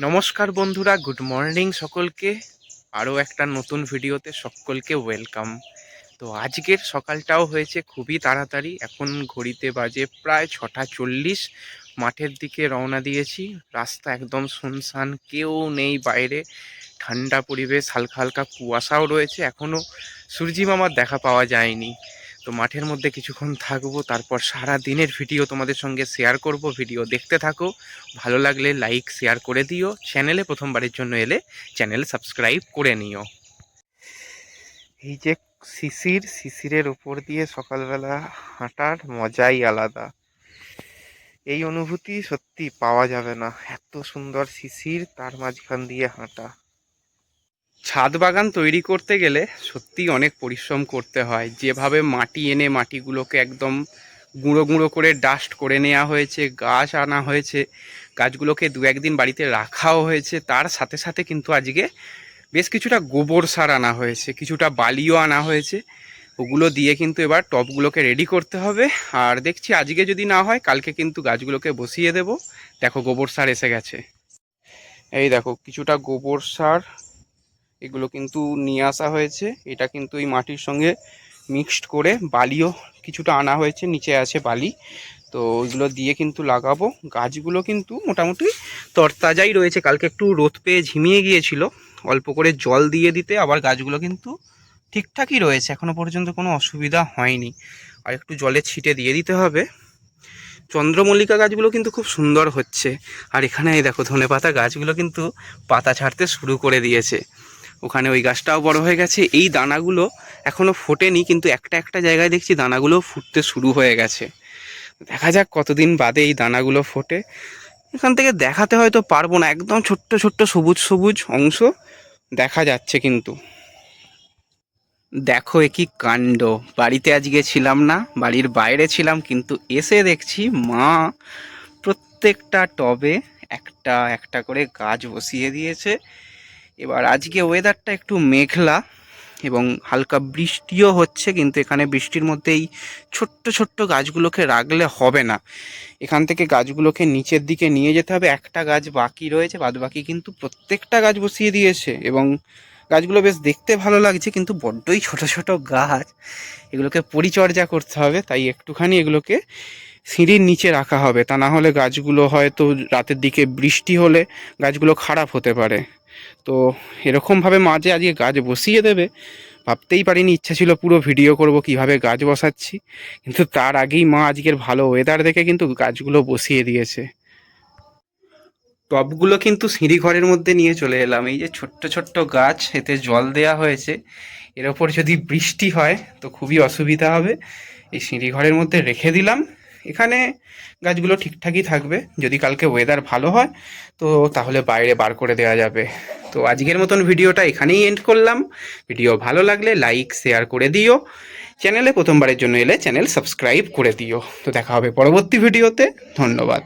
নমস্কার বন্ধুরা, good morning সকলকে। আরও একটা নতুন ভিডিওতে সকলকে ওয়েলকাম। তো আজকের সকালটাও হয়েছে খুবই তাড়াতাড়ি। এখন ঘড়িতে বাজে প্রায় 6:40। মাঠের দিকে রওনা দিয়েছি। রাস্তা একদম শুনশান, কেউ নেই বাইরে। ঠান্ডা পরিবেশ, হালকা হালকা কুয়াশাও রয়েছে, এখনও সূর্যি মামার দেখা পাওয়া যায়নি। তো মাঠের মধ্যে কিছুক্ষণ থাকবো, তারপর সারা দিনের ভিডিও তোমাদের সঙ্গে শেয়ার করব। ভিডিও দেখতে থাকো, ভালো লাগলে লাইক শেয়ার করে দিও। চ্যানেলে প্রথমবারের জন্য এলে চ্যানেল সাবস্ক্রাইব করে নিও। এই যে শিশিরের উপর দিয়ে সকালবেলা হাঁটার মজাই আলাদা। এই অনুভূতি সত্যি পাওয়া যাবে না, এত সুন্দর শিশির, তার মাঝখান দিয়ে হাঁটা। ছাদ বাগান তৈরি করতে গেলে সত্যি অনেক পরিশ্রম করতে হয়। যেভাবে মাটি এনে মাটিগুলোকে একদম গুঁড়ো গুঁড়ো করে ডাস্ট করে নেওয়া হয়েছে, গাছ আনা হয়েছে, গাছগুলোকে দু একদিন বাড়িতে রাখাও হয়েছে। তার সাথে সাথে কিন্তু আজকে বেশ কিছুটা গোবর সার আনা হয়েছে, কিছুটা বালিও আনা হয়েছে। ওগুলো দিয়ে কিন্তু এবার টবগুলোকে রেডি করতে হবে। আর দেখছি আজকে যদি না হয় কালকে কিন্তু গাছগুলোকে বসিয়ে দেব। দেখো গোবর সার এসে গেছে। এই দেখো কিছুটা গোবর সার, এগুলো কিন্তু নিয়ে আসা হয়েছে। এটা কিন্তু এই মাটির সঙ্গে মিক্সড করে বালিও কিছুটা আনা হয়েছে, নিচে আছে বালি। তো ওইগুলো দিয়ে কিন্তু লাগাবো। গাছগুলো কিন্তু মোটামুটি তরতাজাই রয়েছে, কালকে একটু রোদ পেয়ে ঝিমিয়ে গিয়েছিল। অল্প করে জল দিয়ে দিতে আবার গাছগুলো কিন্তু ঠিকঠাকই রয়েছে, এখনো পর্যন্ত কোনো অসুবিধা হয়নি। আর একটু জলে ছিটে দিয়ে দিতে হবে। চন্দ্রমল্লিকা গাছগুলো কিন্তু খুব সুন্দর হচ্ছে। আর এখানে এই দেখো ধনেপাতা গাছগুলো কিন্তু পাতা ছাড়তে শুরু করে দিয়েছে। ওখানে ওই গাছটাও বড় হয়ে গেছে। এই দানাগুলো এখনও ফোটেনি, কিন্তু একটা একটা জায়গায় দেখছি দানাগুলো ফুটতে শুরু হয়ে গেছে। দেখা যাক কতদিন বাদে এই দানাগুলো ফোটে। এখান থেকে দেখাতে হয়তো পারবো না, একদম ছোট্ট ছোট্ট সবুজ সবুজ অংশ দেখা যাচ্ছে। কিন্তু দেখো এ কি কাণ্ড! বাড়িতে আজকে ছিলাম না, বাড়ির বাইরে ছিলাম, কিন্তু এসে দেখছি মা প্রত্যেকটা টবে একটা একটা করে গাছ বসিয়ে দিয়েছে। এবার আজকে ওয়েদারটা একটু মেঘলা এবং হালকা বৃষ্টিও হচ্ছে, কিন্তু এখানে বৃষ্টির মধ্যেই ছোট্ট ছোট্ট গাছগুলোকে রাখলে হবে না। এখান থেকে গাছগুলোকে নিচের দিকে নিয়ে যেতে হবে। একটা গাছ বাকি রয়েছে, বাদ বাকি কিন্তু প্রত্যেকটা গাছ বসিয়ে দিয়েছে। এবং গাছগুলো বেশ দেখতে ভালো লাগছে, কিন্তু বড্ডই ছোট ছোট গাছ, এগুলোকে পরিচর্যা করতে হবে। তাই একটুখানি এগুলোকে সিঁড়ির নিচে রাখা হবে, তা না হলে গাছগুলো হয়তো রাতের দিকে বৃষ্টি হলে গাছগুলো খারাপ হতে পারে। তো এরকমভাবে মাঝে আজকে গাছ বসিয়ে দেবে ভাবতেই পারিনি। ইচ্ছা ছিল পুরো ভিডিও করব কিভাবে গাছ বসাচ্ছি, কিন্তু তার আগেই মা আজকের ভালো ওয়েদার দেখে কিন্তু গাছগুলো বসিয়ে দিয়েছে। টবগুলো কিন্তু সিঁড়ি ঘরের মধ্যে নিয়ে চলে এলাম। এই যে ছোট্ট ছোট্ট গাছ, এতে জল দেয়া হয়েছে। এর ওপর যদি বৃষ্টি হয় তো খুবই অসুবিধা হবে। এই সিঁড়ি ঘরের মধ্যে রেখে দিলাম। এখানে গাছগুলো ঠিকঠাকই থাকবে। যদি কালকে ওয়েদার ভালো হয় তো তাহলে বাইরে বার করে দেওয়া যাবে। তো আজকের মতন ভিডিওটা এখানেই এন্ড করলাম। ভিডিও ভালো লাগলে লাইক শেয়ার করে দিও। চ্যানেলে প্রথমবারের জন্য এলে চ্যানেল সাবস্ক্রাইব করে দিও। তো দেখা হবে পরবর্তী ভিডিওতে। ধন্যবাদ।